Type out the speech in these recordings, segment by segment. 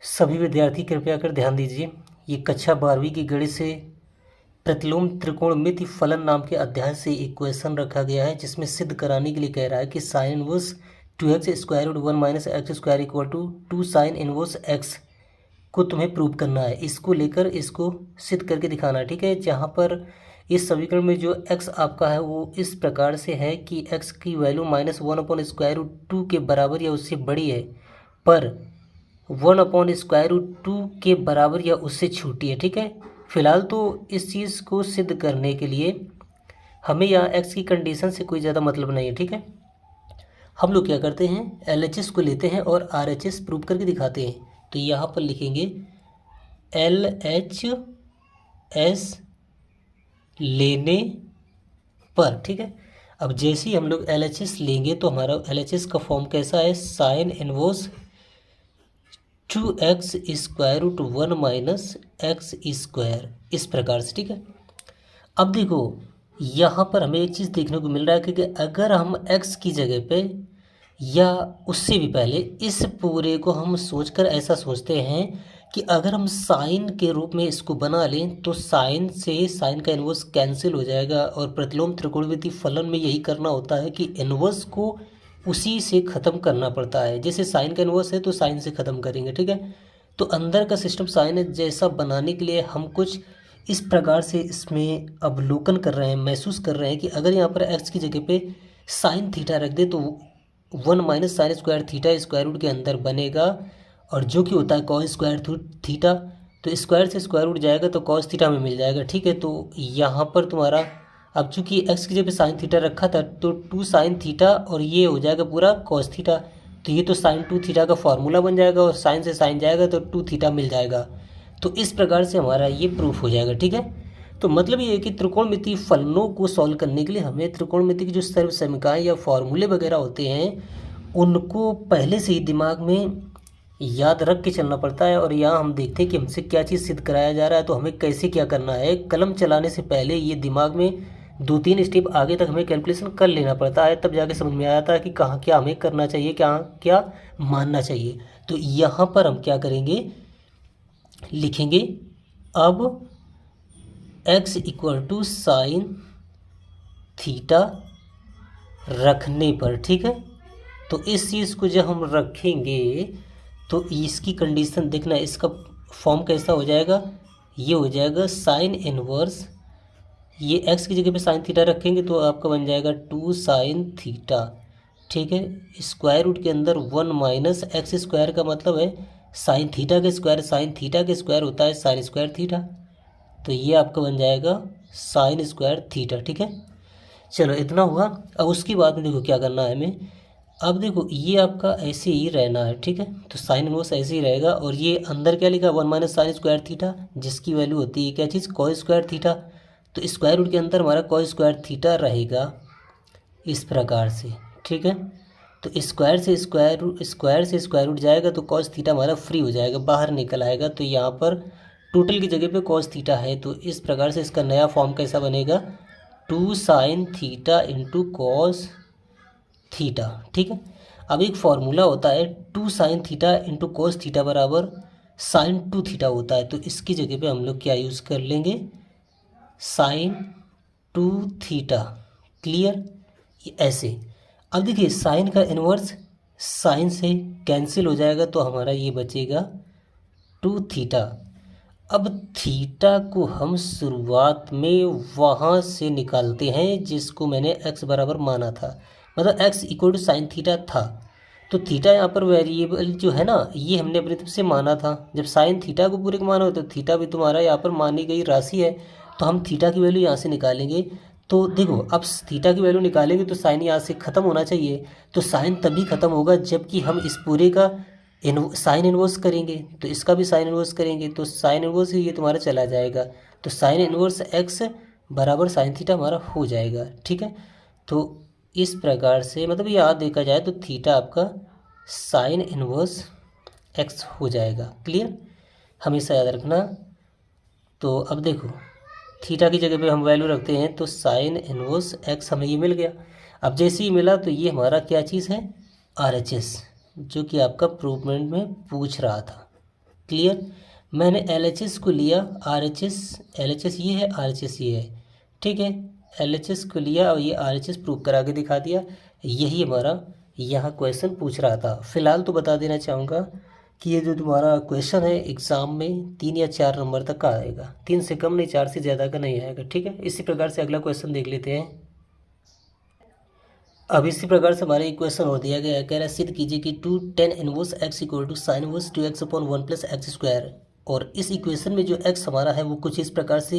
सभी विद्यार्थी कृपया कर ध्यान दीजिए। ये कक्षा 12वीं की गणित से प्रतिलोम त्रिकोणमिति फलन नाम के अध्याय से एक क्वेश्चन रखा गया है, जिसमें सिद्ध कराने के लिए कह रहा है कि sine inverse 2x square root 1 minus x square equal to 2 sine inverse x को तुम्हें प्रूव करना है। इसको लेकर इसको सिद्ध करके दिखाना है, ठीक है। जहाँ पर इस समीकरण में जो x आपका है वो इस प्रकार से है कि x की वैल्यू -1/√2 के बराबर या उससे बड़ी है, पर 1/√2 के बराबर या उससे छोटी है, ठीक है। फिलहाल तो इस चीज़ को सिद्ध करने के लिए हमें यहाँ x की कंडीशन से कोई ज़्यादा मतलब नहीं है, ठीक है। हम लोग क्या करते हैं, LHS को लेते हैं और RHS प्रूव करके दिखाते हैं। तो यहाँ पर लिखेंगे LHS लेने पर, ठीक है। अब जैसे ही हम लोग LHS लेंगे तो हमारा LHS का फॉर्म कैसा है, sine inverse 2x square root 1 minus x square, इस प्रकार से, ठीक है। अब देखो यहाँ पर हमें एक चीज़ देखने को मिल रहा है कि अगर हम x की जगह पे या उससे भी पहले इस पूरे को हम सोचकर ऐसा सोचते हैं कि अगर हम साइन के रूप में इसको बना लें तो साइन से साइन का इन्वर्स कैंसिल हो जाएगा। और प्रतिलोम त्रिकोणमिति फलन में यही करना होता है कि इन्वर्स को उसी से ख़त्म करना पड़ता है। जैसे साइन का इन्वर्स है तो साइन से ख़त्म करेंगे, ठीक है। तो अंदर का सिस्टम साइन जैसा बनाने के लिए हम कुछ इस प्रकार से इसमें अवलोकन कर रहे हैं, महसूस कर रहे हैं कि अगर यहाँ पर एक्स की जगह पे साइन थीटा रख दे तो 1 minus sine square theta square root के अंदर बनेगा, और जो कि होता है कॉस स्क्वायर थीटा, तो स्क्वायर से स्क्वायर रूट जाएगा तो कॉस थीटा में मिल जाएगा, ठीक है। तो यहाँ पर तुम्हारा अब चूंकि एक्स की जगह पे साइन थीटा रखा था तो 2 साइन थीटा और ये हो जाएगा पूरा कॉस थीटा, तो ये तो साइन 2 थीटा का फॉर्मूला बन जाएगा और साइन से साइन जाएगा तो 2 थीटा मिल जाएगा। तो इस प्रकार से हमारा ये प्रूफ हो जाएगा, ठीक है। तो मतलब ये है कि त्रिकोणमिति फलनों को सॉल्व करने के लिए हमें त्रिकोणमिति की जो सर्व समीकरण या फॉर्मूले वगैरह होते हैं उनको पहले से ही दिमाग में याद रख के चलना पड़ता है। और यहाँ हम देखते हैं कि हमसे क्या चीज़ सिद्ध कराया जा रहा है, तो हमें कैसे क्या करना है। कलम चलाने से पहले ये दिमाग में 2-3 स्टेप आगे तक हमें कैलकुलेशन कर लेना पड़ता है, तब जाके समझ में आता है कि कहाँ क्या हमें करना चाहिए, क्या क्या मानना चाहिए। तो यहाँ पर हम क्या करेंगे, लिखेंगे अब x equal to sine theta रखने पर, ठीक है। तो इस चीज़ को जब हम रखेंगे तो इसकी कंडीशन देखना, इसका फॉर्म कैसा हो जाएगा, ये हो जाएगा साइन इनवर्स, ये x की जगह पे साइन थीटा रखेंगे तो आपका बन जाएगा 2 साइन थीटा, ठीक है। स्क्वायर रूट के अंदर 1 माइनस एक्स स्क्वायर का मतलब है साइन थीटा के स्क्वायर, साइन थीटा के स्क्वायर होता है साइन स्क्वायर थीटा, तो ये आपका बन जाएगा साइन स्क्वायर थीटा, ठीक है। चलो इतना हुआ। अब उसके बाद में देखो क्या करना है हमें। अब देखो ये आपका ऐसे ही रहना है, ठीक है। तो साइन इनवर्स ऐसे ही रहेगा और ये अंदर क्या लिखा 1 माइनस साइन स्क्वायर थीटा, जिसकी वैल्यू होती है क्या चीज़, कॉस स्क्वायर थीटा। तो स्क्वायर रूट के अंदर हमारा कॉस स्क्वायर थीटा रहेगा इस प्रकार से, ठीक है। तो स्क्वायर से स्क्वायर रूट जाएगा तो कॉस थीटा हमारा फ्री हो जाएगा, बाहर निकल आएगा। तो यहाँ पर टोटल की जगह पे कॉस थीटा है, तो इस प्रकार से इसका नया फॉर्म कैसा बनेगा, 2 sine theta into cos theta, ठीक है। अब एक फॉर्मूला होता है 2 sine theta into cos theta बराबर साइन 2 थीटा होता है, तो इसकी जगह पे हम लोग क्या यूज़ कर लेंगे, साइन 2 थीटा, क्लियर, ऐसे। अब देखिए साइन का इन्वर्स साइन से कैंसिल हो जाएगा तो हमारा ये बचेगा 2 थीटा। अब थीटा को हम शुरुआत में वहाँ से निकालते हैं जिसको मैंने x बराबर माना था, मतलब x equal to sine theta था। तो थीटा यहाँ पर वेरिएबल जो है ना, ये हमने अपनी तरफ से माना था। जब साइन थीटा को पूरे को माना हो तो थीटा भी तुम्हारा यहाँ पर मानी गई राशि है, तो हम थीटा की वैल्यू यहाँ से निकालेंगे। तो देखो अब थीटा की वैल्यू निकालेंगे तो साइन यहाँ से ख़त्म होना चाहिए, तो साइन तभी ख़त्म होगा जबकि हम इस पूरे का साइन इन्वर्स करेंगे, तो इसका भी साइन इन्वर्स करेंगे, तो साइन इन्वर्स ये तुम्हारा चला जाएगा, तो साइन इन्वर्स एक्स बराबर साइन थीटा हमारा हो जाएगा, ठीक है। तो इस प्रकार से मतलब याद देखा जाए तो थीटा आपका साइन इन्वर्स एक्स हो जाएगा, क्लियर, हमेशा याद रखना। तो अब देखो थीटा की जगह पे हम वैल्यू रखते हैं तो साइन इनवर्स एक्स हमें ये मिल गया। अब जैसे ही मिला तो ये हमारा क्या चीज़ है, RHS, जो कि आपका प्रूवमेंट में पूछ रहा था, क्लियर। मैंने LHS को लिया, RHS, LHS ये है, RHS ये है, ठीक है। LHS को लिया और ये RHS प्रूव करा के दिखा दिया। यही हमारा यहाँ क्वेश्चन पूछ रहा था। फिलहाल तो बता देना चाहूँगा कि ये जो तुम्हारा क्वेश्चन है एग्ज़ाम में 3 या 4 नंबर तक का आएगा, 3 से कम नहीं, 4 से ज़्यादा का नहीं आएगा, ठीक है। इसी प्रकार से अगला क्वेश्चन देख लेते हैं। अब इसी प्रकार से हमारा एक क्वेश्चन और दिया गया है, कह रहा है सिद्ध कीजिए कि 2 tan inverse x equal to sine inverse 2x/1 plus x square. और इस इक्वेशन में जो x हमारा है वो कुछ इस प्रकार से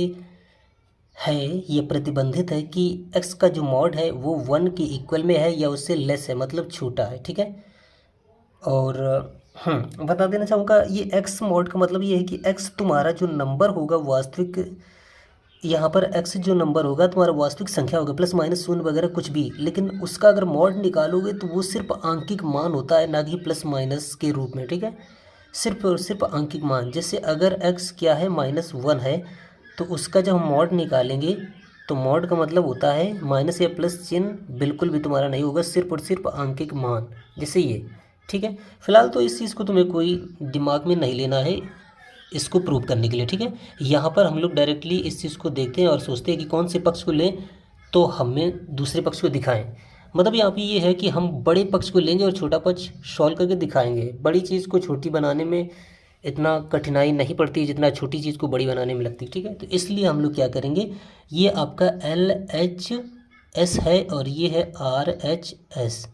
है, ये प्रतिबंधित है कि x का जो मॉड है वो 1 के इक्वल में है या उससे लेस है, मतलब छोटा है, ठीक है। और बता देना चाहूँगा ये x मॉड का मतलब ये है कि x तुम्हारा जो नंबर होगा वास्तविक, यहाँ पर x जो नंबर होगा तुम्हारा वास्तविक संख्या होगा, प्लस माइनस शून्य वगैरह कुछ भी, लेकिन उसका अगर मॉड निकालोगे तो वो सिर्फ आंकिक मान होता है, ना कि प्लस माइनस के रूप में, ठीक है। सिर्फ और सिर्फ आंकिक मान। जैसे अगर x क्या है -1 है तो उसका जब हम मॉड निकालेंगे तो मॉड का मतलब होता है माइनस या प्लस चिन्ह बिल्कुल भी तुम्हारा नहीं होगा, सिर्फ और सिर्फ आंकिक मान, जैसे ये, ठीक है। फिलहाल तो इस चीज़ को तुम्हें कोई दिमाग में नहीं लेना है इसको प्रूव करने के लिए, ठीक है। यहाँ पर हम लोग डायरेक्टली इस चीज़ को देखते हैं और सोचते हैं कि कौन से पक्ष को लें तो हमें दूसरे पक्ष को दिखाएं। मतलब यहाँ पे ये है कि हम बड़े पक्ष को लेंगे और छोटा पक्ष सॉल्व करके दिखाएंगे। बड़ी चीज़ को छोटी बनाने में इतना कठिनाई नहीं पड़ती जितना छोटी चीज़ को बड़ी बनाने में लगती है, ठीक है। तो इसलिए हम लोग क्या करेंगे, ये आपका LHS है और ये है RHS।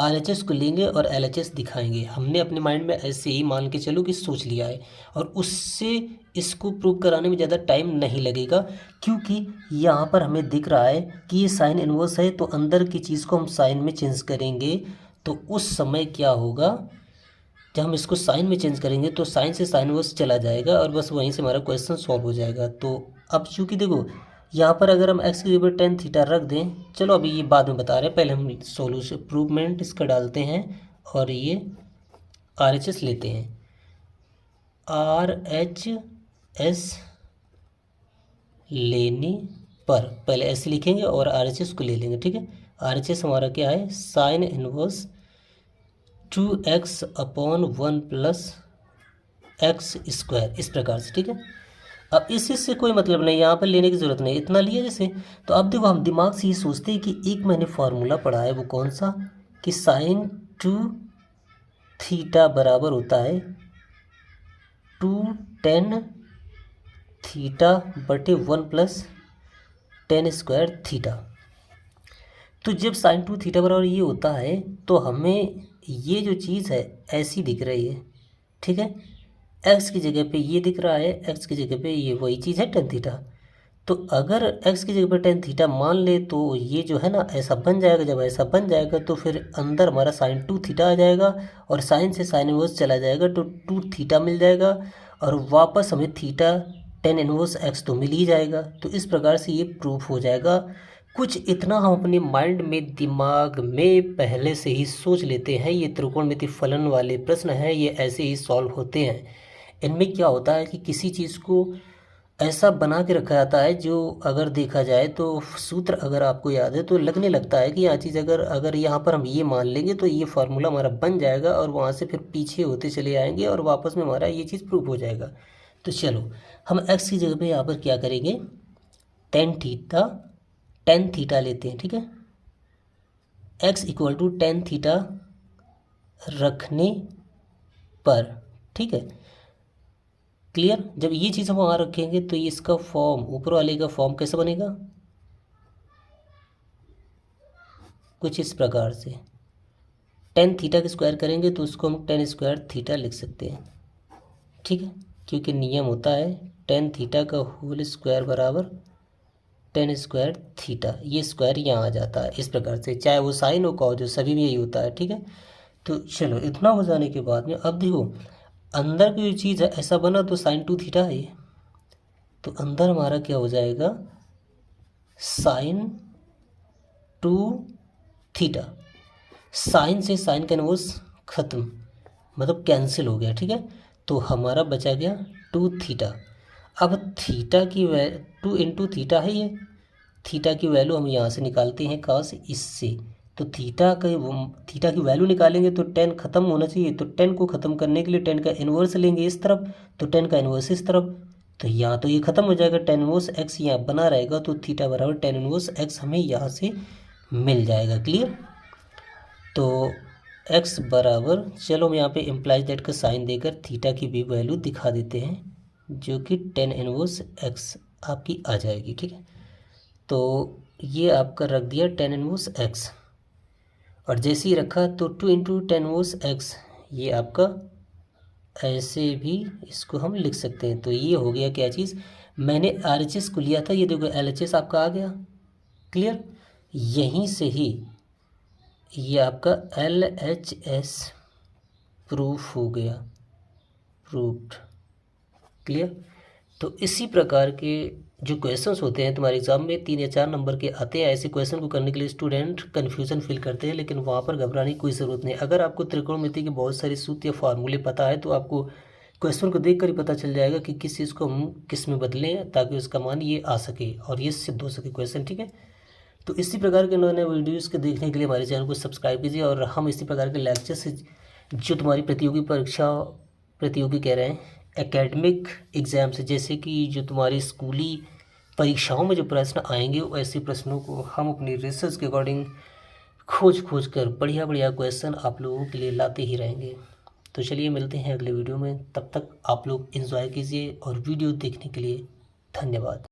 RHS को लेंगे और LHS दिखाएंगे। हमने अपने माइंड में ऐसे ही मान के चलो कि सोच लिया है, और उससे इसको प्रूव कराने में ज़्यादा टाइम नहीं लगेगा, क्योंकि यहाँ पर हमें दिख रहा है कि ये साइन इनवर्स है, तो अंदर की चीज़ को हम साइन में चेंज करेंगे तो उस समय क्या होगा, जब हम इसको साइन में चेंज करेंगे तो साइन से साइन इनवर्स चला जाएगा और बस वहीं से हमारा क्वेश्चन सॉल्व हो जाएगा। तो अब चूँकि देखो यहाँ पर अगर हम x की जगह पर tan थीटा रख दें, चलो अभी ये बाद में बता रहे हैं, पहले हम सोल्यूशन प्रूवमेंट इसका डालते हैं और ये RHS लेते हैं। RHS लेने पर पहले ऐसे लिखेंगे और RHS को ले लेंगे, ठीक है। RHS हमारा क्या है, sine inverse 2x/1 plus x square, इस प्रकार से, ठीक है। अब इस चीज़ से कोई मतलब नहीं, यहाँ पर लेने की ज़रूरत नहीं, इतना लिया जैसे। तो अब देखो हम दिमाग से ये सोचते हैं कि एक मैंने फार्मूला पढ़ा है, वो कौन सा, कि साइन 2 थीटा बराबर होता है 2 tan थीटा बटे 1 प्लस tan स्क्वायर थीटा। तो जब साइन 2 थीटा बराबर ये होता है तो हमें ये जो चीज़ है ऐसी दिख रही है, ठीक है। x की जगह पे ये दिख रहा है, x की जगह पे ये वही चीज़ है tan थीटा। तो अगर x की जगह पे tan थीटा मान ले तो ये जो है ना ऐसा बन जाएगा। जब ऐसा बन जाएगा तो फिर अंदर हमारा साइन 2 थीटा आ जाएगा और साइन से साइन इनवर्स चला जाएगा तो 2 थीटा मिल जाएगा और वापस हमें थीटा tan इनवर्स x तो मिल ही जाएगा। तो इस प्रकार से ये प्रूफ हो जाएगा। कुछ इतना हम अपने माइंड में, दिमाग में पहले से ही सोच लेते हैं। ये त्रिकोणमिति फलन वाले प्रश्न हैं, ये ऐसे ही सॉल्व होते हैं। इनमें क्या होता है कि किसी चीज़ को ऐसा बना के रखा जाता है जो अगर देखा जाए तो सूत्र अगर आपको याद है तो लगने लगता है कि यहाँ चीज़ अगर यहाँ पर हम ये मान लेंगे तो ये फार्मूला हमारा बन जाएगा और वहाँ से फिर पीछे होते चले आएंगे और वापस में हमारा ये चीज़ प्रूफ हो जाएगा। तो चलो हम x की जगह पे यहाँ पर क्या करेंगे, tan थीटा लेते हैं, ठीक है। x equal to tan theta रखने पर, ठीक है, क्लियर। जब ये चीज़ हम वहाँ रखेंगे तो ये इसका फॉर्म, ऊपर वाले का फॉर्म कैसा बनेगा, कुछ इस प्रकार से। tan थीटा का स्क्वायर करेंगे तो उसको हम tan स्क्वायर थीटा लिख सकते हैं, ठीक है, क्योंकि नियम होता है tan थीटा का होल स्क्वायर बराबर tan स्क्वायर थीटा। ये स्क्वायर यहाँ आ जाता है इस प्रकार से, चाहे वो साइन हो कॉस हो, सभी में यही होता है, ठीक है। तो चलो इतना हो जाने के बाद में अब देखो अंदर की जो चीज़ है ऐसा बना तो साइन 2 थीटा है, तो अंदर हमारा क्या हो जाएगा, साइन 2 थीटा। साइन से साइन का इनवर्स खत्म, मतलब कैंसिल हो गया, ठीक है। तो हमारा बचा गया 2 थीटा। अब थीटा की 2 इंटू थीटा है, ये थीटा की वैल्यू हम यहाँ से निकालते हैं कहाँ से, इससे। तो थीटा की वैल्यू निकालेंगे तो 10 खत्म होना चाहिए, तो 10 को ख़त्म करने के लिए 10 का इन्वर्स लेंगे इस तरफ, तो 10 का इन्वर्स इस तरफ, तो यहाँ तो ये ख़त्म हो जाएगा, 10 इन्वर्स एक्स यहाँ बना रहेगा, तो थीटा बराबर 10 इन्वर्स एक्स हमें यहाँ से मिल जाएगा। क्लियर। तो एक्स बराबर, चलो हम यहाँ पे इम्प्लाइज दैट का साइन देकर थीटा की भी वैल्यू दिखा देते हैं, जो कि 10 इन्वर्स एक्स आपकी आ जाएगी। ठीक है, तो ये आपका रख दिया 10 इन्वर्स एक्स, और जैसे ही रखा तो 2 इंटू 10 इन्वर्स एक्स, ये आपका ऐसे भी इसको हम लिख सकते हैं। तो ये हो गया क्या चीज़, मैंने RHS को लिया था, ये देखो LHS आपका आ गया। क्लियर। यहीं से ही ये आपका LHS प्रूफ हो गया, प्रूफ्ड। क्लियर। तो इसी प्रकार के जो क्वेश्चंस होते हैं तुम्हारे एग्जाम में 3 या 4 नंबर के आते हैं, ऐसे क्वेश्चन को करने के लिए स्टूडेंट कन्फ्यूजन फील करते हैं, लेकिन वहाँ पर घबराने की कोई ज़रूरत नहीं। अगर आपको त्रिकोणमिति के बहुत सारे सूत्र या फार्मूले पता है, तो आपको क्वेश्चन को देख कर ही पता चल जाएगा कि किस चीज़ को हम किस में बदलें ताकि उसका मान ये आ सके और ये सिद्ध हो सके क्वेश्चन। ठीक है, तो इसी प्रकार के नए नए वीडियोज़ के देखने के लिए हमारे चैनल को सब्सक्राइब कीजिए, और हम इसी प्रकार के लेक्चर से जो तुम्हारी प्रतियोगी कह रहे हैं एकेडमिक एग्ज़ाम से, जैसे कि जो तुम्हारी स्कूली परीक्षाओं में जो प्रश्न आएंगे, वो ऐसे प्रश्नों को हम अपनी रिसर्च के अकॉर्डिंग खोज कर बढ़िया बढ़िया क्वेश्चन आप लोगों के लिए लाते ही रहेंगे। तो चलिए मिलते हैं अगले वीडियो में, तब तक आप लोग एंजॉय कीजिए, और वीडियो देखने के लिए धन्यवाद।